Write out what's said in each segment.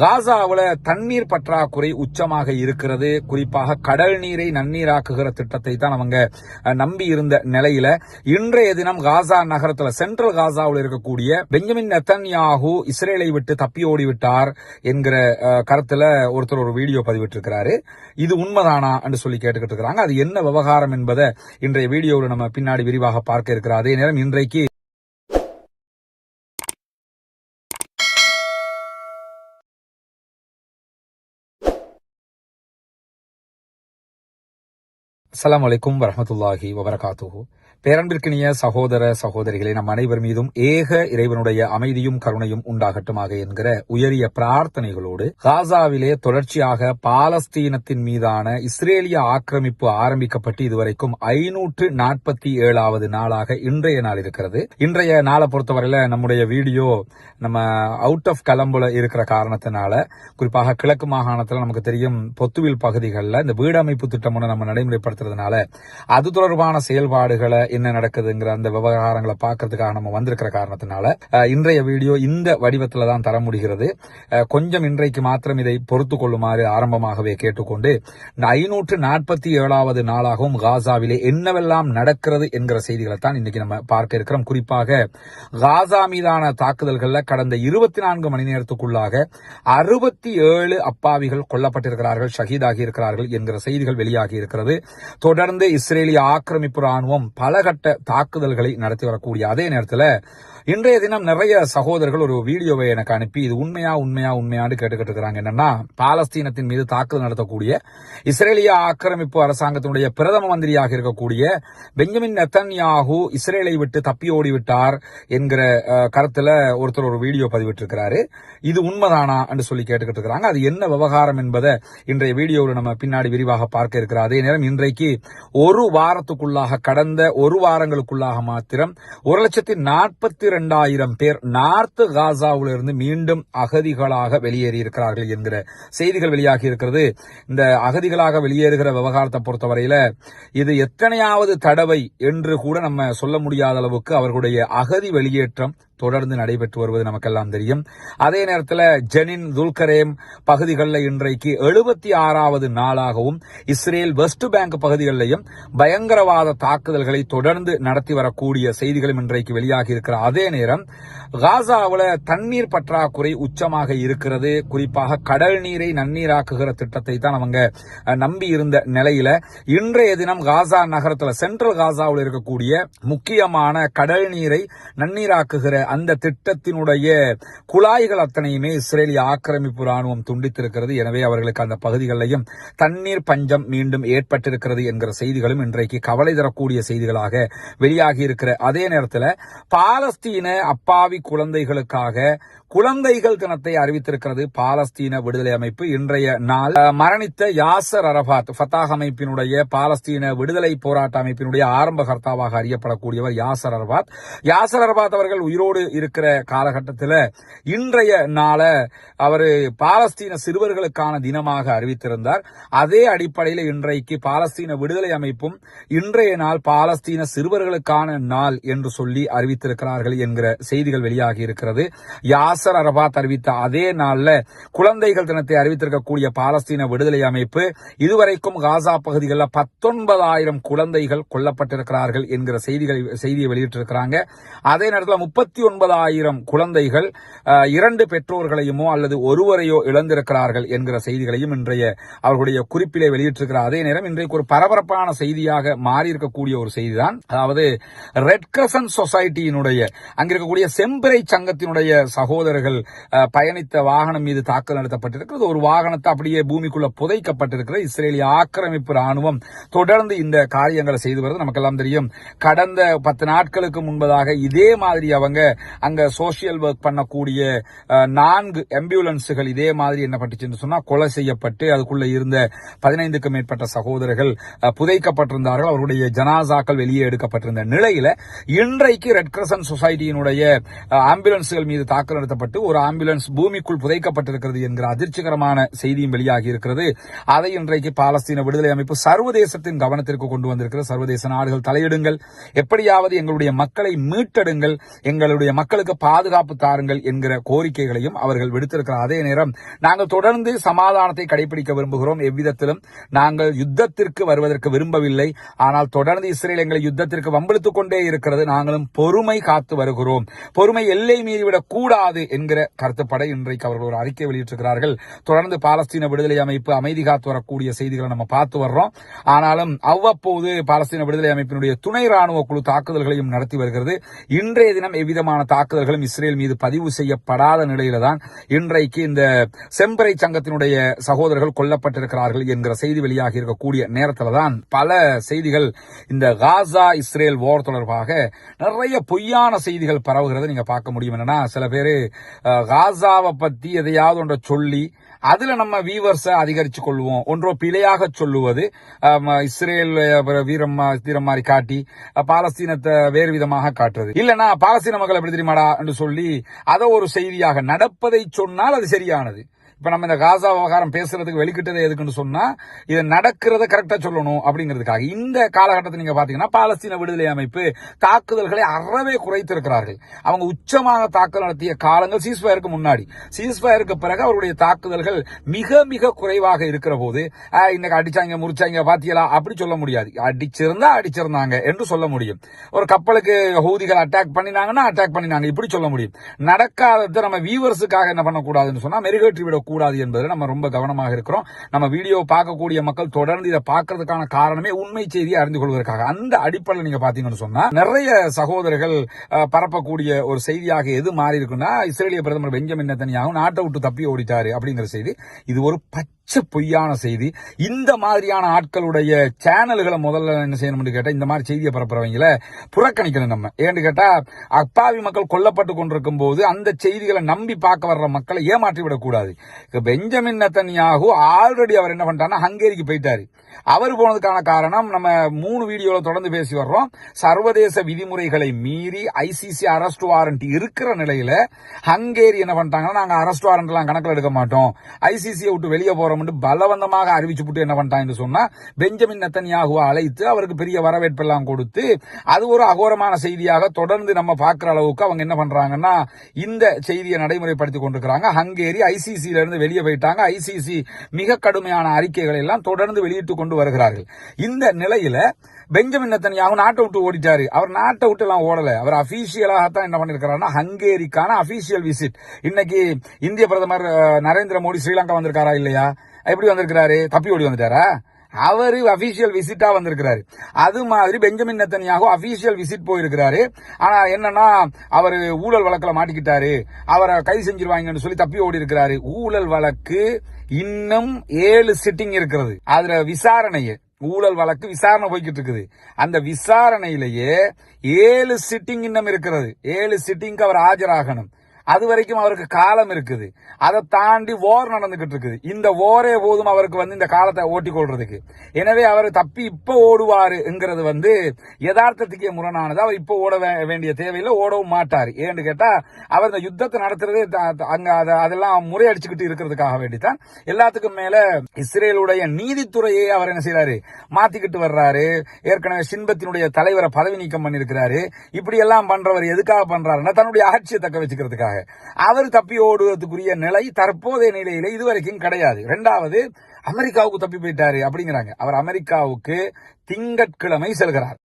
காசாவுல தண்ணீர் பற்றாக்குறை உச்சமாக இருக்கிறது. குறிப்பாக கடல் நீரை நன்னீராக்குகிற திட்டத்தை தான் அவங்க நம்பி இருந்த நிலையில இன்றைய தினம் காசா நகரத்துல சென்ட்ரல் காசாவில் இருக்கக்கூடிய பெஞ்சமின் நெத்தன்யாஹூ இஸ்ரேலை விட்டு தப்பி ஓடிவிட்டார் என்கிற கருத்துல ஒருத்தர் ஒரு வீடியோ பதிவிட்டிருக்கிறாரு. இது உண்மைதானா என்று சொல்லி கேட்டுக்கிட்டு இருக்கிறாங்க. அது என்ன விவகாரம் என்பதை இன்றைய வீடியோவில் நம்ம பின்னாடி விரிவாக பார்க்க இருக்கிறோம். அதே நேரம் இன்றைக்கு அஸ்ஸலாமு அலைக்கும் வரஹ்மத்துல்லாஹி வபரகாத்துஹு. பேரன்பிற்கினிய சகோதர சகோதரிகளே, நம் அனைவர் மீதும் ஏக இறைவனுடைய அமைதியும் கருணையும் உண்டாகட்டுமாக என்கிற உயரிய பிரார்த்தனைகளோடு காசாவிலே தொடர்ச்சியாக பாலஸ்தீனத்தின் மீதான இஸ்ரேலிய ஆக்கிரமிப்பு ஆரம்பிக்கப்பட்டு இதுவரைக்கும் 547வது நாளாக இன்றைய நாள் இருக்கிறது. இன்றைய நாளை பொறுத்தவரையில நம்முடைய வீடியோ நம்ம அவுட் ஆஃப் கலம்புல இருக்கிற காரணத்தினால, குறிப்பாக கிழக்கு மாகாணத்தில் நமக்கு தெரியும் பொத்துவில் பகுதிகளில் இந்த வீடமைப்பு திட்டம் நம்ம நடைமுறைப்படுத்துறதுனால அது தொடர்பான செயல்பாடுகளை என்ன நடக்குதுங்கிற அந்த விவகாரங்களை பார்க்கறதுக்காக நம்ம வந்திருக்கிற காரணத்தினால இன்றைய வீடியோ இந்த வடிவத்தில் தான் தர முடிகிறது. கொஞ்சம் இன்றைக்கு மாத்திரம் இதை பொறுத்து கொள்ளுமாறு ஆரம்பமாகவே கேட்டுக்கொண்டு, 547வது நாளாகவும் காசாவிலே என்னவெல்லாம் நடக்கிறது என்கிற செய்திகளை தான் இன்னைக்கு நம்ம பார்க்க இருக்கிறோம். குறிப்பாக காசா மீதான தாக்குதல்கள்ல கடந்த 24 மணி நேரத்துக்குள்ளாக 67 அப்பாவிகள் கொல்லப்பட்டிருக்கிறார்கள், ஷஹீதாகி இருக்கிறார்கள் என்கிற செய்திகள் வெளியாகி இருக்கிறது. தொடர்ந்து இஸ்ரேலிய ஆக்கிரமிப்பு ராணுவம் பலகட்ட தாக்குதல்களை நடத்தி வரக்கூடிய அதே நேரத்தில் இன்றைய தினம் நிறைய சகோதரர்கள் ஒரு வீடியோவை எனக்கு அனுப்பி இது உண்மையான்னு கேட்டுக்கிட்டு இருக்கிறாங்க. என்னன்னா, பாலஸ்தீனத்தின் மீது தாக்குதல் நடத்தக்கூடிய இஸ்ரேலிய ஆக்கிரமிப்பு அரசாங்கத்தினுடைய பிரதம மந்திரியாக இருக்கக்கூடிய பெஞ்சமின் நெத்தன்யாஹூ இஸ்ரேலை விட்டு தப்பி ஓடிவிட்டார் என்கிற கருத்துல ஒருத்தர் ஒரு வீடியோ பதிவிட்டிருக்கிறாரு. இது உண்மைதானா என்று சொல்லி கேட்டுக்கிட்டு இருக்கிறாங்க. அது என்ன விவகாரம் என்பதை இன்றைய வீடியோவில் நம்ம பின்னாடி விரிவாக பார்க்க இருக்கிறோம். அதே நேரம் இன்றைக்கு ஒரு வாரத்துக்குள்ளாக, கடந்த ஒரு வாரங்களுக்குள்ளாக மாத்திரம் 1,42,000 பேர் நார்த் காசாவிலிருந்து மீண்டும் அகதிகளாக வெளியேறி இருக்கிறார்கள் என்கிற செய்திகள் வெளியாகி இருக்கிறது. இந்த அகதிகளாக வெளியேறுகிற விவகாரத்தை பொறுத்தவரையில இது எத்தனையாவது தடவை என்று கூட நம்ம சொல்ல முடியாத அளவுக்கு அவர்களுடைய அகதி வெளியேற்றம் தொடர்ந்து நடைபெற்று வருவது நமக்கெல்லாம் தெரியும். அதே நேரத்தில் ஜெனின், துல்கரேம் பகுதிகளில் இன்றைக்கு 76வது நாளாகவும் இஸ்ரேல் வெஸ்ட் பேங்க் பகுதிகளிலையும் பயங்கரவாத தாக்குதல்களை தொடர்ந்து நடத்தி வரக்கூடிய செய்திகளும் இன்றைக்கு வெளியாகி இருக்கிற அதே நேரம் காசாவுல தண்ணீர் பற்றாக்குறை உச்சமாக இருக்கிறது. குறிப்பாக கடல் நீரை நன்னீராக்குகிற திட்டத்தை தான் அவங்க நம்பி இருந்த நிலையில இன்றைய தினம் காசா நகரத்துல சென்ட்ரல் காசாவில் இருக்கக்கூடிய முக்கியமான கடல் நீரை நன்னீராக்குகிற அந்த திட்டத்தினுடைய குழாய்கள் அத்தனையுமே இஸ்ரேலிய ஆக்கிரமிப்பு ராணுவம் துண்டித்திருக்கிறது. எனவே அவர்களுக்கு அந்த பகுதிகளிலையும் தண்ணீர் பஞ்சம் மீண்டும் ஏற்பட்டிருக்கிறது என்கிற செய்திகளும் இன்றைக்கு கவலை தரக்கூடிய செய்திகளாக வெளியாகி இருக்கிற அதே நேரத்தில் பாலஸ்தீன அப்பாவி குழந்தைகளுக்காக குழந்தைகள் தினத்தை அறிவித்திருக்கிறது பாலஸ்தீன விடுதலை அமைப்பு. இன்றைய நாள் மரணித்த யாசர் அரபாத், ஃபத்தாஹ் அமைப்பினுடைய பாலஸ்தீன விடுதலை போராட்ட அமைப்பினுடைய ஆரம்ப கர்த்தாவாக அறியப்படக்கூடியவர் யாசர் அரபாத். யாசர் அரபாத் அவர்கள் உயிரோடு இருக்கிற காலகட்டத்தில் இன்றைய நாளை அவர் பாலஸ்தீன சிறுவர்களுக்கான தினமாக அறிவித்திருந்தார். அதே அடிப்படையில் இன்றைக்கு பாலஸ்தீன விடுதலை அமைப்பும் இன்றைய நாள் பாலஸ்தீன சிறுவர்களுக்கான நாள் என்று சொல்லி அறிவித்திருக்கிறார்கள் என்கிற செய்திகள் வெளியாகி இருக்கிறது. யாசர் அரபாத் அறிவித்த அதே நாள்ல குழந்தைகள் தினத்தை அறிவித்திருக்கக்கூடிய பாலஸ்தீன விடுதலை அமைப்பு இதுவரைக்கும் காசா பகுதிகளில் 19,000 குழந்தைகள் கொல்லப்பட்டிருக்கிறார்கள் என்கிற செய்தியை வெளியிட்டிருக்கிறாங்க. அதே நேரத்தில் 39,000 குழந்தைகள் 2 பெற்றோர்களையுமோ அல்லது ஒருவரையோ இழந்திருக்கிறார்கள் என்கிற செய்திகளையும் இன்றைய அவர்களுடைய குறிப்பிலே வெளியிட்டிருக்கிறார். அதே நேரம் இன்றைக்கு ஒரு பரபரப்பான செய்தியாக மாறி இருக்கக்கூடிய ஒரு செய்திதான், அதாவது ரெட் கிரசன்ட் சொசைட்டியினுடைய அங்கிருக்கக்கூடிய செம்பிறை சங்கத்தினுடைய சகோதரர்கள் பயணித்த வாகனம் மீது தாக்குதல் நடத்தப்பட்டிருக்கிறது. ஒரு வாகனத்தை அப்படியே பூமிக்குள்ள புதைக்கப்பட்டிருக்கிறது. இஸ்ரேலிய ஆக்கிரமிப்பு ராணுவம் தொடர்ந்து இந்த காரியங்களை செய்து வருது நமக்கெல்லாம் தெரியும். கடந்த 10 நாட்களுக்கு முன்பதாக இதே மாதிரி அவங்க அங்க சோசியல் ஒர்க் பண்ணக்கூடிய 4 ஆம்புலன்ஸுகள் இதே மாதிரி என்ன பட்டுச்சுன்னு சொன்னா கொலை செய்யப்பட்டு அதுக்குள்ள இருந்த 15க்கும் மேற்பட்ட சகோதரர்கள் புதைக்கப்பட்டிருந்தார்கள். அவருடைய ஜனாசாக்கள் வெளியே எடுக்கப்பட்டிருந்த நிலையில இன்றைக்கு ரெட் கிரசன்ட் சொசைட்டியினுடைய ஆம்புலன்ஸ்கள் மீது தாக்குதல் கையகப்படுத்தப்பட்டு ஒரு ஆம்புலன்ஸ் பூமிக்குள் புதைக்கப்பட்டிருக்கிறது என்கிற அதிர்ச்சிகரமான செய்தியும் வெளியாகி இருக்கிறது. அதை இன்றைக்கு பாலஸ்தீன விடுதலை அமைப்பு சர்வதேசத்தின் கவனத்திற்கு கொண்டு வந்திருக்கிறது. சர்வதேச நாடுகள் தலையிடுங்கள், எப்படியாவது எங்களுடைய மக்களை மீட்டெடுங்கள், எங்களுடைய மக்களுக்கு பாதுகாப்பு தாருங்கள் என்கிற கோரிக்கைகளையும் அவர்கள் விடுத்திருக்கிறார். அதே நேரம் நாங்கள் தொடர்ந்து சமாதானத்தை கடைபிடிக்க விரும்புகிறோம், எவ்விதத்திலும் நாங்கள் யுத்தத்திற்கு வருவதற்கு விரும்பவில்லை. ஆனால் தொடர்ந்து இஸ்ரேல் எங்களை யுத்தத்திற்கு வம்பிழுத்துக் கொண்டே இருக்கிறது, நாங்களும் பொறுமை காத்து வருகிறோம், பொறுமை எல்லை மீறிவிடக் கூடாது என்கிற கருத்துப்பட இன்றைக்கு அவர்கள் ஒரு அறிக்கை வெளியிட்டிருக்கிறார்கள். தொடர்ந்து பாலஸ்தீன விடுதலை அமைப்பு அமைதி காத்து வரக்கூடிய செய்திகளை நம்ம பார்த்து வர்றோம். ஆனாலும் அவ்வப்போது பாலஸ்தீன விடுதலை அமைப்பினுடைய துணை ராணுவ குழு தாக்குதல்களையும் நடத்தி வருகிறது. இன்றைய தினம் எவ்விதமான தாக்குதல்களும் இஸ்ரேல் மீது பதிவு செய்யப்படாத நிலையில தான் இன்றைக்கு இந்த செம்பரை சங்கத்தினுடைய சகோதரர்கள் கொல்லப்பட்டிருக்கிறார்கள் என்கிற செய்தி வெளியாகி இருக்கக்கூடிய நேரத்தில் தான் பல செய்திகள் இந்த காசா இஸ்ரேல் வார் தொடர்பாக நிறைய பொய்யான செய்திகள் பரவுகிறது. நீங்க பார்க்க முடியும். என்னன்னா, சில பேரு காசாவை பத்தி எதையாவது ஒன்றை சொல்லி அதுல நம்ம வியூவர்ஸை அதிகரிச்சு கொள்வோம், ஒன்றோ பிழையாக சொல்லுவது, இஸ்ரேல் வீரம் மாதிரி காட்டி பாலஸ்தீனத்தை வேறு விதமாக காட்டுறது, இல்லனா பாலஸ்தீன மக்கள் எப்படி தெரியுமாடா என்று சொல்லி அதை ஒரு செய்தியாக நடப்பதை சொன்னால் அது சரியானது. இப்ப நம்ம இந்த காசா விவகாரம் பேசுறதுக்கு வெளிக்கிட்டது எதுக்குன்னு சொன்னா, இது நடக்கிறத கரெக்டா சொல்லணும் அப்படிங்கிறதுக்காக. இந்த காலகட்டத்தில் நீங்க பாத்தீங்கன்னா பாலஸ்தீன விடுதலை அமைப்பு தாக்குதல்களை அறவே குறைத்திருக்கிறார்கள். அவங்க உச்சமாக தாக்குதல் நடத்திய காலங்கள் சீஸ்ஃபயருக்கு முன்னாடி, சீஸ்ஃபயருக்கு பிறகு அவருடைய தாக்குதல்கள் மிக மிக குறைவாக இருக்கிற போது இன்னைக்கு அடிச்சாங்க முறிச்சாங்க பாத்தியலா அப்படி சொல்ல முடியாது. அடிச்சிருந்தாங்க என்று சொல்ல முடியும். ஒரு கப்பலுக்கு ஹூதிகள் அட்டாக் பண்ணினாங்கன்னா அட்டாக் பண்ணினாங்க இப்படி சொல்ல முடியும். நடக்காததை நம்ம வியூவர்ஸுக்காக என்ன பண்ணக்கூடாதுன்னு சொன்னா மெருகேற்றி விட கூடாது என்பதில் நம்ம ரொம்ப கவனமாக இருக்கிறோம். நம்ம வீடியோ பார்க்கக்கூடிய மக்கள் தொடர்ந்து இதை பார்க்கறதுக்கான காரணமே உண்மை செய்தியை அறிந்து கொள்வதற்காக. அந்த அடிப்படையில் நீங்க பாத்தீங்கன்னு சொன்னா நிறைய சகோதரர்கள் பரப்பக்கூடிய ஒரு செய்தியாக எது மாறி இருக்குன்னா, இஸ்ரேலிய பிரதமர் பெஞ்சமின் நெத்தன்யாகு நாட்டை விட்டு தப்பி ஓடிட்டாரு அப்படிங்கிற செய்தி. இது ஒரு பொய்யான செய்தி. இந்த மாதிரியான ஆட்களுடைய சேனல்களை முதல்ல என்ன செய்யணும்னு கேட்டா, இந்த மாதிரி செய்தியை பரப்புறவங்கள புறக்கணிக்கணும். நம்ம ஏன்னு கேட்டா, அப்பாவி மக்கள் கொல்லப்பட்டு கொண்டிருக்கும் போது அந்த செய்திகளை நம்பி பார்க்க வர்ற மக்களை ஏமாற்றி விடக்கூடாது. பெஞ்சமின் நெத்தன்யாகு ஆல்ரெடி அவர் என்ன பண்ணிட்டாருன்னா ஹங்கேரிக்கு போயிட்டாரு. அவர் போனதுக்கான காரணம் நம்ம 3 வீடியோல தொடர்ந்து பேசி வர்றோம். சர்வதேச விதிமுறைகளை மீறி ஐசிசி அரெஸ்ட் வாரண்ட் இருக்கிற நிலையில ஹங்கேரி என்ன பண்ணிட்டாங்கன்னா, நாங்க அரெஸ்ட் வாரண்ட் எல்லாம் கணக்கில் எடுக்க மாட்டோம், ஐசிசியை விட்டு வெளியே போறோம் பலவந்தமாக அறிவிச்சு போட்டு என்ன பண்ணிட்டாங்க சொன்னா, பெஞ்சமின் நெத்தன்யாகுவை அழைத்து அவருக்கு பெரிய வரவேற்பு எல்லாம் கொடுத்து அது ஒரு அகோரமான செய்தியாக தொடர்ந்து நம்ம பார்க்கிற அளவுக்கு அவங்க என்ன பண்றாங்கன்னா இந்த செய்தியை நடைமுறைப்படுத்தி கொண்டிருக்கிறாங்க. ஹங்கேரி ஐசிசியில இருந்து வெளியே போயிட்டாங்க. ஐசிசி மிக கடுமையான அறிக்கைகளை எல்லாம் தொடர்ந்து வெளியிட்டுக் கொண்டு வருகிறார்கள். இந்த நிலையில பெஞ்சமின் நெத்தன்யாகு நாட்டை விட்டு ஓடிட்டாரு. அவர் நாட்டை விட்டு எல்லாம் ஓடல. அவர் அபிஷியலாகத்தான் என்ன பண்ணிருக்காருன்னா ஹங்கேரிக்கான அபிஷியல் விசிட். இன்னைக்கு இந்திய பிரதமர் நரேந்திர மோடி ஸ்ரீலங்கா வந்திருக்காரா இல்லையா? எப்படி வந்திருக்கிறாரு? தப்பி ஓடி வந்துட்டாரா? அவரு அபிஷியல் விசிட்டா வந்திருக்கிறாரு. அது மாதிரி பெஞ்சமின் நெத்தன்யாகு அபிஷியல் விசிட் போயிருக்கிறாரு. ஆனா என்னன்னா, அவரு ஊழல் வழக்குல மாட்டிக்கிட்டாரு, அவரை கைது செஞ்சிருவாங்கன்னு சொல்லி தப்பி ஓடி இருக்கிறாரு. ஊழல் வழக்கு இன்னும் 7 சிட்டிங் இருக்கிறது. அதுல விசாரணையே ஊழல் வழக்கு விசாரணை போய்கிட்டு இருக்குது. அந்த விசாரணையிலேயே 7 சிட்டிங் இன்னும் இருக்கிறது. 7 சிட்டிங்க்கு அவர் ஆஜராகணும். அது வரைக்கும் அவருக்கு காலம் இருக்குது. அதை தாண்டி ஓர் நடந்துகிட்டு இருக்குது. இந்த ஓரே போதும் அவருக்கு இந்த காலத்தை ஓட்டி கொள்றதுக்கு. எனவே அவர் தப்பி இப்ப ஓடுவாருங்கிறது யதார்த்தத்துக்கே முரணானது. அவர் இப்ப ஓட வேண்டிய தேவையில்லை, ஓடவும் மாட்டார். ஏன்னு கேட்டா, அவர் இந்த யுத்தத்தை நடத்துறதே அங்க அதெல்லாம் முறையடிச்சுக்கிட்டு இருக்கிறதுக்காக வேண்டித்தான். எல்லாத்துக்கும் மேல இஸ்ரேலுடைய நீதித்துறையை அவர் என்ன செய்யறாரு, மாத்திக்கிட்டு வர்றாரு. ஏற்கனவே சின்பத்தினுடைய தலைவரை பதவி நீக்கம் பண்ணிருக்கிறாரு. இப்படி எல்லாம் பண்றவர் எதுக்காக பண்றாருன்னா, தன்னுடைய ஆட்சியை தக்க வச்சுக்கிறதுக்காக. அவர் தப்பி ஓடுவதற்குரிய நிலை தற்போதைய நிலையில இதுவரைக்கும் கிடையாது. 2வது, அமெரிக்காவுக்கு தப்பி போயிட்டாரு அப்படிங்கிறாங்க. அவர் அமெரிக்காவுக்கு திங்கட்கிழமை செல்கிறார்.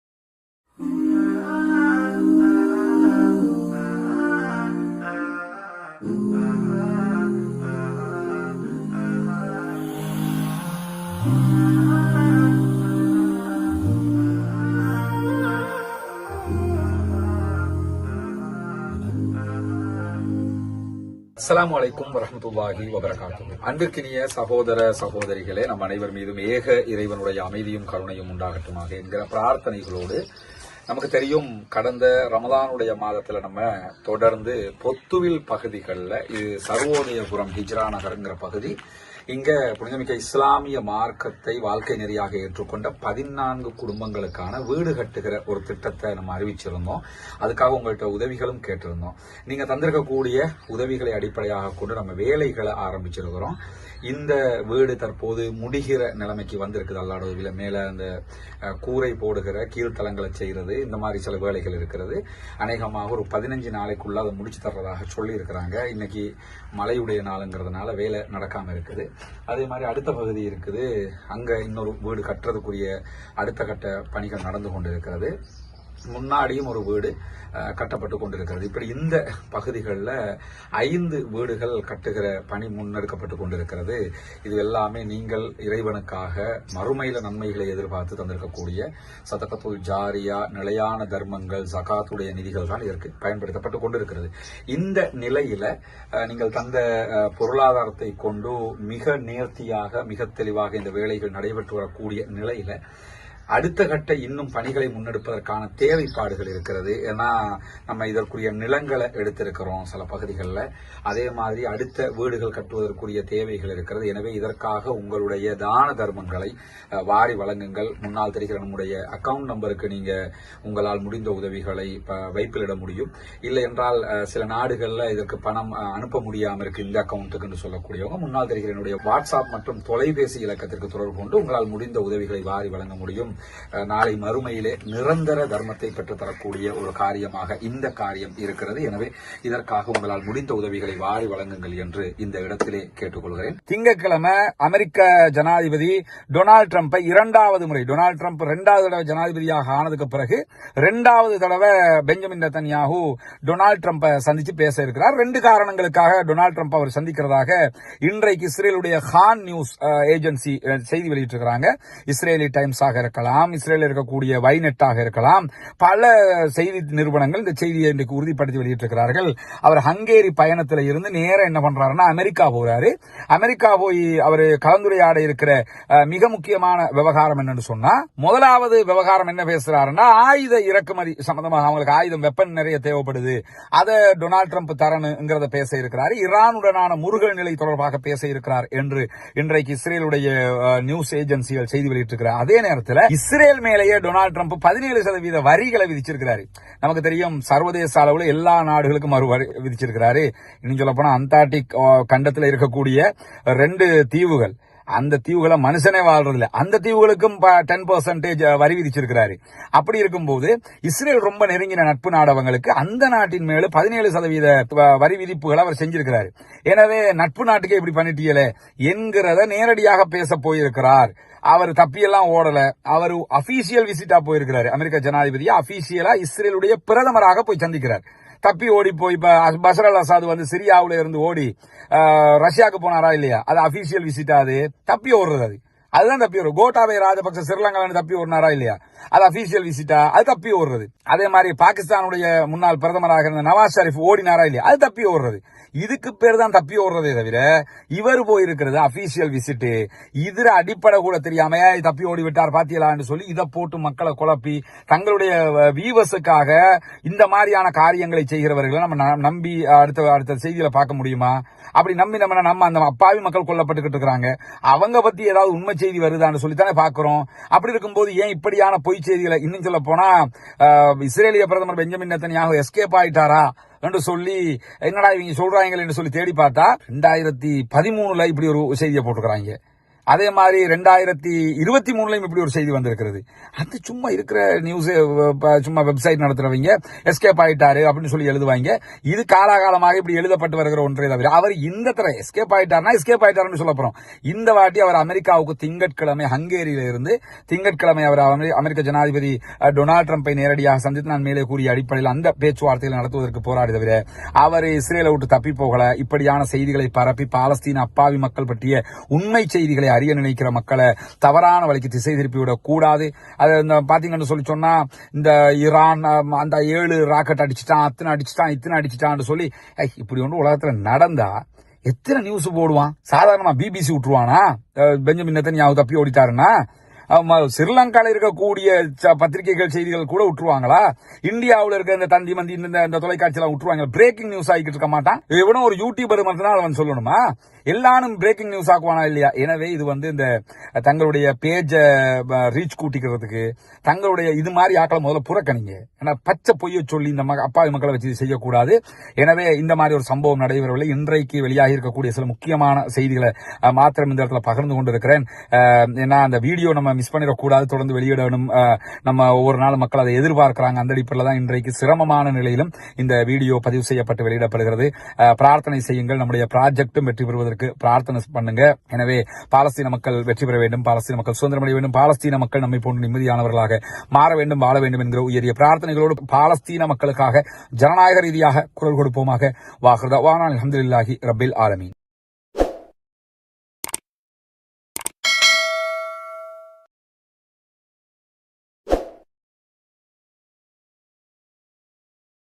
அஸ்ஸலாமு அலைக்கும் வரஹ்மத்துல்லாஹி வபரகாத்துஹு. அன்பிற்கினிய சகோதர சகோதரிகளே, நம் அனைவர் மீதும் ஏக இறைவனுடைய அமைதியும் கருணையும் உண்டாகட்டுமாக என்கிற பிரார்த்தனைகளோடு நமக்கு தெரியும், கடந்த ரமலானுடைய மாதத்துல நம்ம தொடர்ந்து பொத்துவில் பகுதிகளில், இது சர்வோதயபுரம் ஹிஜ்ரா நகருங்கிற பகுதி, இங்க புனிதமிக்க இஸ்லாமிய மார்க்கத்தை வாழ்க்கை நெறியாக ஏற்றுக்கொண்ட 14 குடும்பங்களுக்கான வீடு கட்டுகிற ஒரு திட்டத்தை நம்ம அறிவிச்சிருந்தோம். அதுக்காக உங்கள்கிட்ட உதவிகளும் கேட்டிருந்தோம். நீங்க தந்திருக்கக்கூடிய உதவிகளை அடிப்படையாக கொண்டு நம்ம வேலைகளை ஆரம்பிச்சிருக்கிறோம். இந்த வீடு தற்போது முடிகிற நிலைமைக்கு வந்திருக்குது. அல்லாடோவில மேல அந்த கூரை போடுகிற கீழ்த்தளங்களை செய்யறது, இந்த மாதிரி சில வேலைகள் இருக்கிறது. அநேகமாக ஒரு 15 நாளைக்குள்ள அதை முடிச்சு தர்றதாக சொல்லி இருக்கிறாங்க. இன்னைக்கு மழையுடைய நாளுங்கிறதுனால வேலை நடக்காம இருக்குது. அதே மாதிரி அடுத்த பகுதி இருக்குது, அங்க இன்னொரு வீடு கட்டுறதுக்குரிய அடுத்த கட்ட பணிகள் நடந்து கொண்டு இருக்கிறது. முன்னாடியும் ஒரு வீடு கட்டப்பட்டு கொண்டிருக்கிறது. இப்படி இந்த பகுதிகளில் 5 வீடுகள் கட்டுகிற பணி முன்னெடுக்கப்பட்டு கொண்டிருக்கிறது. இது எல்லாமே நீங்கள் இறைவனுக்காக மறுமையில நன்மைகளை எதிர்பார்த்து தந்திருக்கக்கூடிய சதகத்துல் ஜாரியா, நிலையான தர்மங்கள், ஜகாத்துடைய நிதிகள் தான் இதற்கு பயன்படுத்தப்பட்டு கொண்டிருக்கிறது. இந்த நிலையில நீங்கள் தந்த பொருளாதாரத்தை கொண்டு மிக நேர்த்தியாக, மிக தெளிவாக இந்த வேலைகள் நடைபெற்று வரக்கூடிய நிலையில அடுத்த கட்ட இன்னும் பணிகளை முன்னெடுப்பதற்கான தேவைப்பாடுகள் இருக்கிறது. ஏன்னா நம்ம இதற்குரிய நிலங்களை எடுத்திருக்கிறோம் சில பகுதிகளில். அதே மாதிரி அடுத்த வீடுகள் கட்டுவதற்குரிய தேவைகள் இருக்கிறது. எனவே இதற்காக உங்களுடைய தான தர்மங்களை வாரி வழங்குங்கள். முன்னால் தெரிகிற நம்முடைய அக்கவுண்ட் நம்பருக்கு நீங்க உங்களால் முடிந்த உதவிகளை வைப்பிலிட முடியும். இல்லை என்றால் சில நாடுகளில் இதற்கு பணம் அனுப்ப முடியாமல் இருக்கு இந்த அக்கவுண்ட்டுக்கு என்று சொல்லக்கூடியவங்க முன்னால் தெரிகிற என்னுடைய வாட்ஸ்அப் மற்றும் தொலைபேசி இலக்கத்திற்கு தொடர்பு கொண்டு உங்களால் முடிந்த உதவிகளை வாரி வழங்க முடியும். நாளை மறுமையிலே நிரந்தர தர்மத்தை பெற்று தரக்கூடிய ஒரு காரியமாக இந்த காரியம் இருக்கிறது. எனவே இதற்காக உங்களால் முடிந்த உதவிகளை வாரி வழங்குங்கள் என்று இந்த இடத்திலே கேட்டுக்கொள்கிறேன். திங்கட்கிழமை அமெரிக்க ஜனாதிபதி டொனால்டு டிரம்பை 2வது முறை, டொனால்டு டிரம்ப் 2வது தடவை ஜனாதிபதியாக ஆனதுக்கு பிறகு 2வது தடவை பெஞ்சமின் நெதன்யாஹூ டொனால்டு டிரம்பை சந்திச்சு பேச இருக்கிறார். 2 காரணங்களுக்காக டொனால்டு டிரம்ப் அவர் சந்திக்கிறதாக இன்றைக்கு இஸ்ரேலுடைய ஹான் நியூஸ் ஏஜென்சி செய்தி வெளியிட்டிருக்கிறாங்க. இஸ்ரேலி டைம்ஸாக இருக்கலாம், இஸ்ரேலில் இருக்கக்கூடிய வைநெட்டாக இருக்கலாம், பல செய்தி நிறுவனங்கள் இந்த செய்தியை இன்றைக்கு உறுதிப்படுத்தி வெளியிட்டிருக்கிறார்கள். அவர் ஹங்கேரி பயணத்தில் இருந்து நேரம் என்ன பண்றாருன்னா அமெரிக்கா போறாரு. அமெரிக்கா போய் அவர் கலந்துரையாட இருக்கிற மிக முக்கியமான விவகாரம் என்னன்னு சொன்னா, முதலாவது விவகாரம் என்ன பேசுறாருன்னா, ஆயுத இறக்குமதி சம்பந்தமாக அவங்களுக்கு ஆயுதம், வெப்பன் நிறைய தேவைப்படுது, அதை டொனால்டு டிரம்ப் தரணுங்கிறத பேச இருக்கிறார். ஈரானுடனான முருகல் நிலை தொடர்பாக பேச இருக்கிறார் என்று இன்றைக்கு இஸ்ரேலுடைய நியூஸ் ஏஜென்சிகள் செய்தி வெளியிட்டிருக்கிறார். அதே நேரத்தில் இஸ்ரேல் மேலேயே டொனால்டு டிரம்ப் 17% வரிகளை விதிச்சிருக்கிறாரு. நமக்கு தெரியும், சர்வதேச அளவில் எல்லா நாடுகளுக்கும் வரி விதிச்சிருக்கிறாரு. இன்னும் சொல்ல போனா அந்தார்டிக் கண்டத்தில் இருக்கக்கூடிய 2 தீவுகள், அந்த தீவுகளை மனுஷனே வாழ்றதில்ல, அந்த தீவுகளுக்கும் 10% வரி விதிச்சிருக்கிறாரு. அப்படி இருக்கும்போது இஸ்ரேல் ரொம்ப நெருங்கின நட்பு நாடவங்களுக்கு அந்த நாட்டின் மேல 17% வரி விதிப்புகளை அவர் செஞ்சிருக்கிறாரு. எனவே நட்பு நாட்டுக்கே இப்படி பண்ணிட்டீங்களே என்கிறத நேரடியாக பேச போயிருக்கிறார். அவர் தப்பியெல்லாம் ஓடல. அவர் அபிஷியல் விசிட்டா போயிருக்கிறாரு. அமெரிக்க ஜனாதிபதியா அபிஷியலா இஸ்ரேலுடைய பிரதமராக போய் சந்திக்கிறார். தப்பி ஓடி போய் இப்ப பஷர் அல் அசாத் வந்து சிரியாவுல இருந்து ஓடி ரஷ்யாவுக்கு போனாரா இல்லையா, அது அபிஷியல் விசிட்டா, அது தப்பி ஓடுறது. அதுதான் தப்பி ஓடுறது. கோட்டாபய ராஜபக்ச ஸ்ரீலங்காவில் தப்பி ஓடினாரா இல்லையா, அது அபிஷியல் விசிட்டா, அது தப்பி ஓடுறது. அதே மாதிரி பாகிஸ்தானுடைய முன்னாள் பிரதமராக இருந்த நவாஸ் ஷரீப் ஓடினாரா இல்லையா, அது தப்பி ஓடுறது. இதுக்கு பேர் தான் தப்பி ஓடுறதே தவிர இவர் போயிருக்கிறது அபிஷியல் விசிட். இதுல அடிப்படை கூட தெரியாம தப்பி ஓடி விட்டார் பாத்தியலான்னு சொல்லி இதை போட்டு மக்களை குழப்பி தங்களுடைய வீவர்ஸுக்காக இந்த மாதிரியான காரியங்களை செய்கிறவர்களை நம்ம நம்பி அடுத்த செய்தியில பார்க்க முடியுமா? அப்படி நம்பி நம்ம அந்த அப்பாவி மக்கள் கொல்லப்பட்டுக்கிட்டு இருக்கிறாங்க, அவங்க பத்தி ஏதாவது உண்மை செய்தி வருதான்னு சொல்லித்தானே பாக்குறோம். அப்படி இருக்கும்போது ஏன் இப்படியான பொய் செய்திகளை, இன்னும் சொல்ல போனா இஸ்ரேலிய பிரதமர் பெஞ்சமின் நெதன்யாஹூ எஸ்கேப் ஆயிட்டாரா என்று சொல்லி என்னடா இவங்க சொல்றாங்க என்று சொல்லி தேடி பார்த்தா 2013 இப்படி ஒரு செய்தியை போட்டுக்கிறாங்க. அதே மாதிரி 2023 இப்படி ஒரு செய்தி வந்திருக்கிறது. அது சும்மா இருக்கிற நியூஸ், சும்மா வெப்சைட் நடத்துறவங்க எஸ்கேப் ஆயிட்டாரு அப்படின்னு சொல்லி எழுதுவாங்க. இது காலாகாலமாக இப்படி எழுதப்பட்டு வருகிற ஒன்றே தவிர அவர் இந்த தர எஸ்கேப் ஆயிட்டாருன்னா எஸ்கேப் ஆயிட்டாருன்னு சொல்ல போறோம். இந்த வாட்டி அவர் அமெரிக்காவுக்கு திங்கட்கிழமை ஹங்கேரியில இருந்து திங்கட்கிழமை அவர் அமெரிக்க ஜனாதிபதி டொனால்டு டிரம்பை நேரடியாக சந்தித்து நான் மேலே கூறிய அடிப்படையில் அந்த பேச்சுவார்த்தைகளை நடத்துவதற்கு போராடி தவிர அவர் இஸ்ரேலை விட்டு தப்பி போகல. இப்படியான செய்திகளை பரப்பி பாலஸ்தீன அப்பாவி மக்கள் பற்றிய உண்மை செய்திகளை அறிய நினைக்கிற மக்களை தவறான வழிக்கு திசை திருப்பிவிடக் கூடாது. அது பாத்தீங்கன்னு சொல்லி சொன்னா, இந்த ஈரான் அந்த 7 ராக்கெட் அடிச்சுட்டான், இத்தனை அடிச்சுட்டான்னு சொல்லி இப்படி ஒன்று உலகத்துல நடந்தா எத்தனை நியூஸ் போடுவான்? சாதாரணமா பிபிசி விட்டுருவானா பெஞ்சமின் நெதன்யாஹூ தப்பி ஓடிட்டாருன்னா? ஸ்ரீலங்கால இருக்கக்கூடிய பத்திரிகைகள் செய்திகள் கூட விட்டுருவாங்களா? இந்தியாவில் இருக்க இந்த தந்தி மந்தி இந்த தொலைக்காட்சியெல்லாம் விட்டுருவாங்க. பிரேக்கிங் நியூஸ் ஆகிட்டு இருக்க மாட்டான். எவனும் ஒரு யூடியூபர் மட்டும்தான் அவன் சொல்லணுமா? எல்லாரும் பிரேக்கிங் நியூஸ் ஆக்குவானா இல்லையா? எனவே இது இந்த தங்களுடைய பேஜ ரீச் கூட்டிக்கிறதுக்கு தங்களுடைய இது மாதிரி ஆக்களை முதல்ல புறக்கணிங்க. ஏன்னா பச்சை பொய்ய சொல்லி இந்த அப்பாவி மக்களை வச்சு செய்யக்கூடாது. எனவே இந்த மாதிரி ஒரு சம்பவம் நடைபெறவில்லை. இன்றைக்கு வெளியாகி இருக்கக்கூடிய சில முக்கியமான செய்திகளை மாத்திரம் இந்த இடத்துல பகிர்ந்து கொண்டிருக்கிறேன். ஏன்னா அந்த வீடியோ நம்ம மிஸ் பண்ணிடக்கூடாது, தொடர்ந்து வெளியிடணும். நம்ம ஒவ்வொரு நாள் மக்கள் அதை எதிர்பார்க்கிறாங்க. அந்த அடிப்படையில் தான் இன்றைக்கு சிரமமான நிலையிலும் இந்த வீடியோ பதிவு செய்யப்பட்டு வெளியிடப்படுகிறது. பிரார்த்தனை செய்யுங்கள். நம்முடைய ப்ராஜெக்டும் வெற்றி பெறுவதற்கு பிரார்த்தனை பண்ணுங்க. எனவே பாலஸ்தீன மக்கள் வெற்றி பெற வேண்டும், பாலஸ்தீன மக்கள் சுதந்திரமடைய வேண்டும், பாலஸ்தீன மக்கள் நம்மை போன்று நிம்மதியானவர்களாக மாற வேண்டும், வாழ வேண்டும் என்கிற உயரிய பிரார்த்தனைகளோடு பாலஸ்தீன மக்களுக்காக ஜனநாயக ரீதியாக குரல் கொடுப்போமாக. வாஹிர் தஅவானா அல்ஹம்துலில்லாஹி ரப்பில் ஆலமீன்.